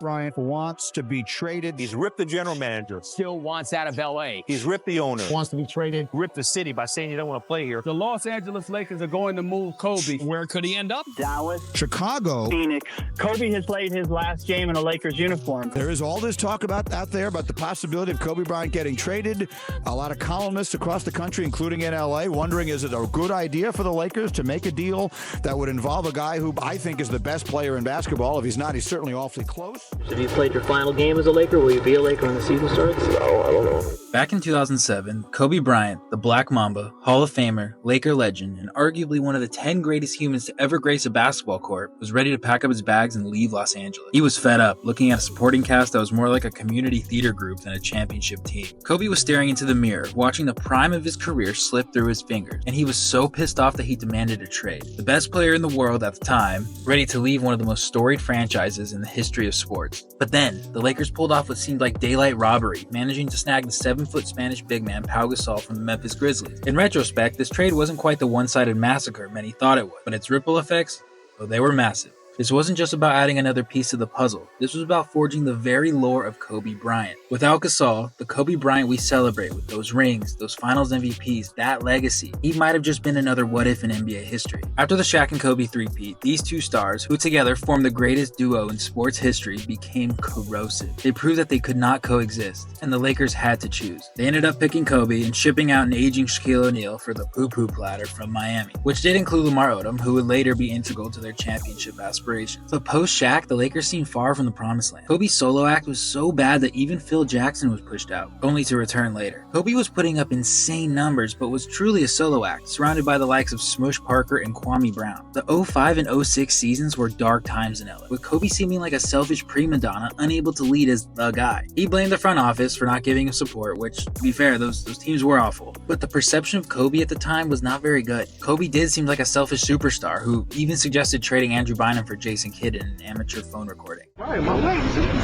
Bryant wants to be traded. He's ripped the general manager. Still wants out of L.A. He's ripped the owner. Wants to be traded. Ripped the city by saying you don't want to play here. The Los Angeles Lakers are going to move Kobe. Where could he end up? Dallas, Chicago. Phoenix. Kobe has played his last game in a Lakers uniform. There is all this talk out there about the possibility of Kobe Bryant getting traded. A lot of columnists across the country, including in L.A., wondering, is it a good idea for the Lakers to make a deal that would involve a guy who I think is the best player in basketball? If he's not, he's certainly awfully close. Have you played your final game as a Laker? Will you be a Laker when the season starts? No, I don't know. Back in 2007, Kobe Bryant, the Black Mamba, Hall of Famer, Laker legend, and arguably one of the 10 greatest humans to ever grace a basketball court, was ready to pack up his bags and leave Los Angeles. He was fed up, looking at a supporting cast that was more like a community theater group than a championship team. Kobe was staring into the mirror, watching the prime of his career slip through his fingers, and he was so pissed off that he demanded a trade. The best player in the world at the time, ready to leave one of the most storied franchises in the history of sports. But then, the Lakers pulled off what seemed like daylight robbery, managing to snag the 7-foot Spanish big man Pau Gasol from the Memphis Grizzlies. In retrospect, this trade wasn't quite the one-sided massacre many thought it was, but its ripple effects, well, they were massive. This wasn't just about adding another piece to the puzzle. This was about forging the very lore of Kobe Bryant. Without Gasol, the Kobe Bryant we celebrate with those rings, those finals MVPs, that legacy, he might have just been another what-if in NBA history. After the Shaq and Kobe three-peat, these two stars, who together formed the greatest duo in sports history, became corrosive. They proved that they could not coexist, and the Lakers had to choose. They ended up picking Kobe and shipping out an aging Shaquille O'Neal for the poo-poo platter from Miami, which did include Lamar Odom, who would later be integral to their championship aspirations. But post-Shaq, the Lakers seemed far from the promised land. Kobe's solo act was so bad that even Phil Jackson was pushed out, only to return later. Kobe was putting up insane numbers, but was truly a solo act, surrounded by the likes of Smush Parker and Kwame Brown. The 05 and 06 seasons were dark times in LA, with Kobe seeming like a selfish prima donna, unable to lead as the guy. He blamed the front office for not giving him support, which, to be fair, those teams were awful. But the perception of Kobe at the time was not very good. Kobe did seem like a selfish superstar, who even suggested trading Andrew Bynum for Jason Kidd in an amateur phone recording. Right, my leg.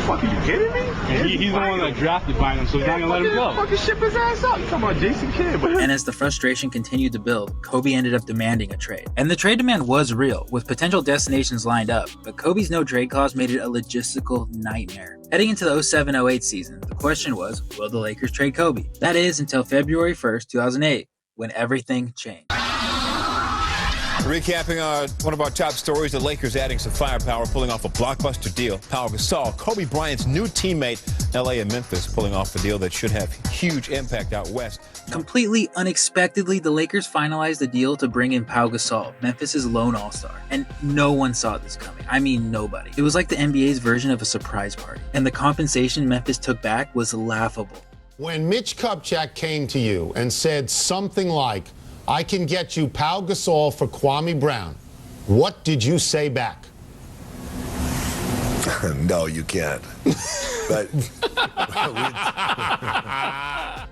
Fuck, are you kidding me? And he's the one that drafted Bynum, so he's not going to let him go. Fucking ship his ass up. You talking about Jason Kidd? And as the frustration continued to build, Kobe ended up demanding a trade. And the trade demand was real, with potential destinations lined up, but Kobe's no-trade clause made it a logistical nightmare. Heading into the 07-08 season, the question was, will the Lakers trade Kobe? That is, until February 1st, 2008, when everything changed. Recapping one of our top stories, the Lakers adding some firepower, pulling off a blockbuster deal. Pau Gasol, Kobe Bryant's new teammate, L.A. and Memphis, pulling off a deal that should have huge impact out west. Completely unexpectedly, the Lakers finalized the deal to bring in Pau Gasol, Memphis' lone all-star. And no one saw this coming. I mean, nobody. It was like the NBA's version of a surprise party. And the compensation Memphis took back was laughable. When Mitch Kupchak came to you and said something like, I can get you Pau Gasol for Kwame Brown, what did you say back? No, you can't. But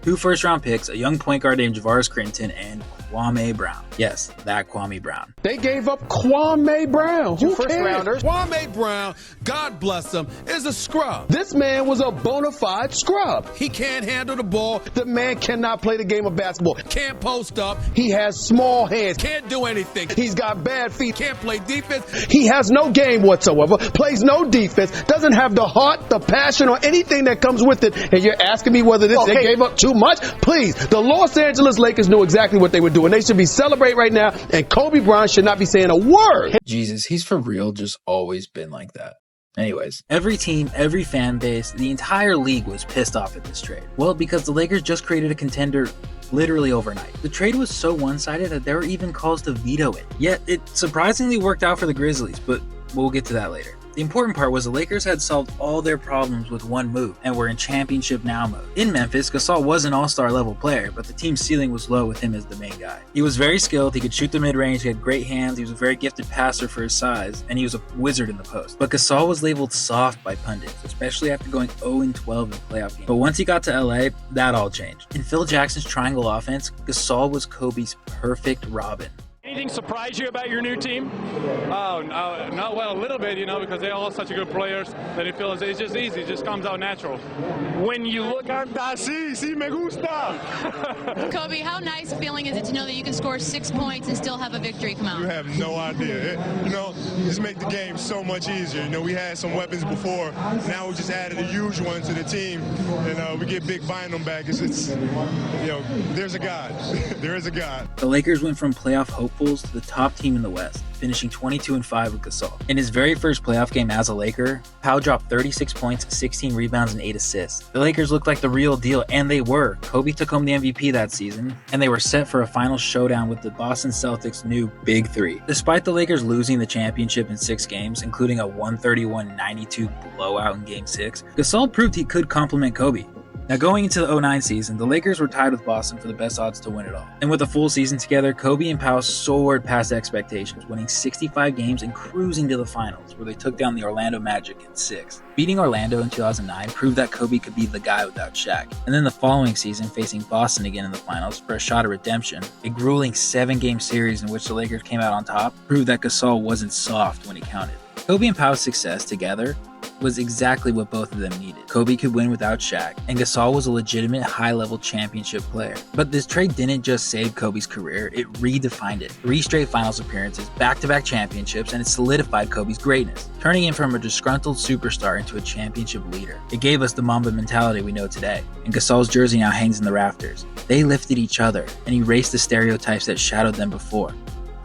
2 first-round picks, a young point guard named Javaris Crittenton, and Kwame Brown. Yes, that Kwame Brown. They gave up Kwame Brown. Who First cares? rounders. Kwame Brown, God bless him, is a scrub. This man was a bona fide scrub. He can't handle the ball. The man cannot play the game of basketball. Can't post up. He has small hands. Can't do anything. He's got bad feet. Can't play defense. He has no game whatsoever. Plays no defense. Doesn't have the heart, the passion, or anything that comes with it. And you're asking me whether they gave up too much? Please, the Los Angeles Lakers knew exactly what they were doing. They should be celebrating right now, and Kobe Bryant should not be saying a word. Jesus, he's for real just always been like that. Anyways, every team, every fan base, the entire league was pissed off at this trade. Well, because the Lakers just created a contender literally overnight. The trade was so one-sided that there were even calls to veto it. Yet, it surprisingly worked out for the Grizzlies, but we'll get to that later. The important part was the Lakers had solved all their problems with one move and were in championship now mode. In Memphis, Gasol was an all-star level player, but the team's ceiling was low with him as the main guy. He was very skilled, he could shoot the mid-range, he had great hands, he was a very gifted passer for his size, and he was a wizard in the post. But Gasol was labeled soft by pundits, especially after going 0-12 in playoff games. But once he got to LA, that all changed. In Phil Jackson's triangle offense, Gasol was Kobe's perfect Robin. anything surprise you about your new team? Oh, no, well, a little bit, because they're all such good players that it feels it's just easy. It just comes out natural. When you look at Sí, me gusta. Kobe, how nice a feeling is it to know that you can score 6 points and still have a victory come out? You have no idea. Just make the game so much easier. We had some weapons before. Now we just added a huge one to the team, and we get Big buying them back. It's there's a God. There is a God. The Lakers went from playoff hopefuls to the top team in the West, finishing 22-5 with Gasol. In his very first playoff game as a Laker, Pau dropped 36 points, 16 rebounds, and 8 assists. The Lakers looked like the real deal, and they were. Kobe took home the MVP that season, and they were set for a final showdown with the Boston Celtics' new Big Three. Despite the Lakers losing the championship in 6 games, including a 131-92 blowout in Game 6, Gasol proved he could complement Kobe. Now, going into the 09 season, the Lakers were tied with Boston for the best odds to win it all. And with a full season together, Kobe and Pau soared past expectations, winning 65 games and cruising to the finals, where they took down the Orlando Magic in 6. Beating Orlando in 2009 proved that Kobe could be the guy without Shaq. And then the following season, facing Boston again in the finals for a shot at redemption, a grueling 7-game series in which the Lakers came out on top, proved that Gasol wasn't soft when he counted. Kobe and Pau's success together was exactly what both of them needed. Kobe could win without Shaq, and Gasol was a legitimate high-level championship player. But this trade didn't just save Kobe's career, it redefined it. 3 straight finals appearances, back-to-back championships, and it solidified Kobe's greatness, turning him from a disgruntled superstar into a championship leader. It gave us the Mamba mentality we know today, and Gasol's jersey now hangs in the rafters. They lifted each other and erased the stereotypes that shadowed them before.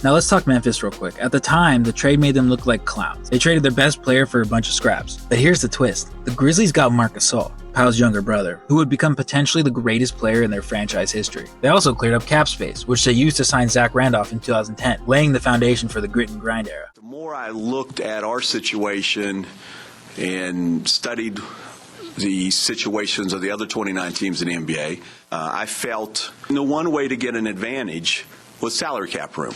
Now let's talk Memphis real quick. At the time, the trade made them look like clowns. They traded their best player for a bunch of scraps. But here's the twist. The Grizzlies got Marc Gasol, Pau's younger brother, who would become potentially the greatest player in their franchise history. They also cleared up cap space, which they used to sign Zach Randolph in 2010, laying the foundation for the grit and grind era. The more I looked at our situation and studied the situations of the other 29 teams in the NBA, I felt the one way to get an advantage was salary cap room.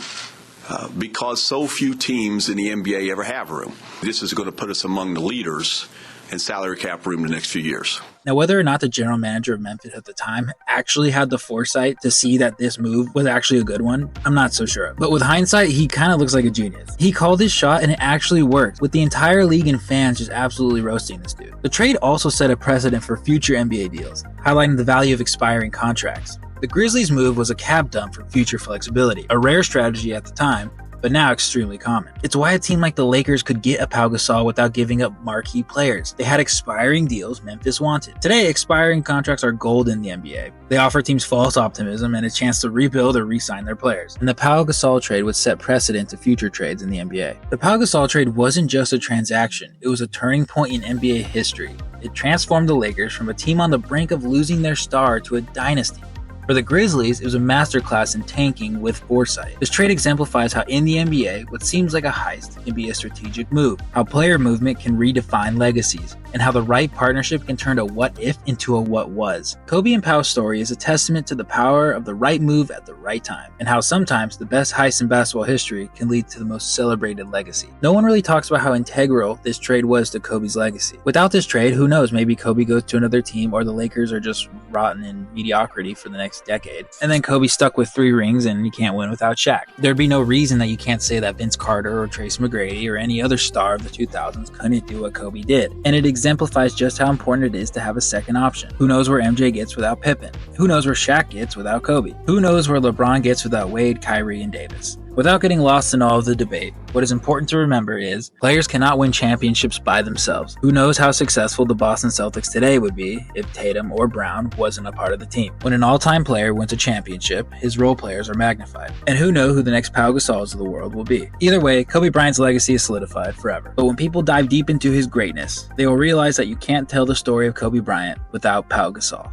Because so few teams in the NBA ever have room. This is going to put us among the leaders in salary cap room the next few years. Now, whether or not the general manager of Memphis at the time actually had the foresight to see that this move was actually a good one, I'm not so sure. But with hindsight, he kind of looks like a genius. He called his shot and it actually worked, with the entire league and fans just absolutely roasting this dude. The trade also set a precedent for future NBA deals, highlighting the value of expiring contracts. The Grizzlies' move was a cap dump for future flexibility, a rare strategy at the time, but now extremely common. It's why a team like the Lakers could get a Pau Gasol without giving up marquee players. They had expiring deals Memphis wanted. Today, expiring contracts are gold in the NBA. They offer teams false optimism and a chance to rebuild or re-sign their players. And the Pau Gasol trade would set precedent to future trades in the NBA. The Pau Gasol trade wasn't just a transaction, it was a turning point in NBA history. It transformed the Lakers from a team on the brink of losing their star to a dynasty. For the Grizzlies, it was a masterclass in tanking with foresight. This trade exemplifies how in the NBA, what seems like a heist can be a strategic move, how player movement can redefine legacies, and how the right partnership can turn a what if into a what was. Kobe and Pau's story is a testament to the power of the right move at the right time, and how sometimes the best heist in basketball history can lead to the most celebrated legacy. No one really talks about how integral this trade was to Kobe's legacy. Without this trade, who knows, maybe Kobe goes to another team or the Lakers are just rotten in mediocrity for the next decade. And then Kobe's stuck with 3 rings and he can't win without Shaq. There'd be no reason that you can't say that Vince Carter or Tracy McGrady or any other star of the 2000s couldn't do what Kobe did. And it exemplifies just how important it is to have a second option. Who knows where MJ gets without Pippen? Who knows where Shaq gets without Kobe? Who knows where LeBron gets without Wade, Kyrie, and Davis? Without getting lost in all of the debate, what is important to remember is players cannot win championships by themselves. Who knows how successful the Boston Celtics today would be if Tatum or Brown wasn't a part of the team. When an all-time player wins a championship, his role players are magnified. And who knows who the next Pau Gasols of the world will be. Either way, Kobe Bryant's legacy is solidified forever. But when people dive deep into his greatness, they will realize that you can't tell the story of Kobe Bryant without Pau Gasol.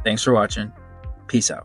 Thanks for watching. Peace out.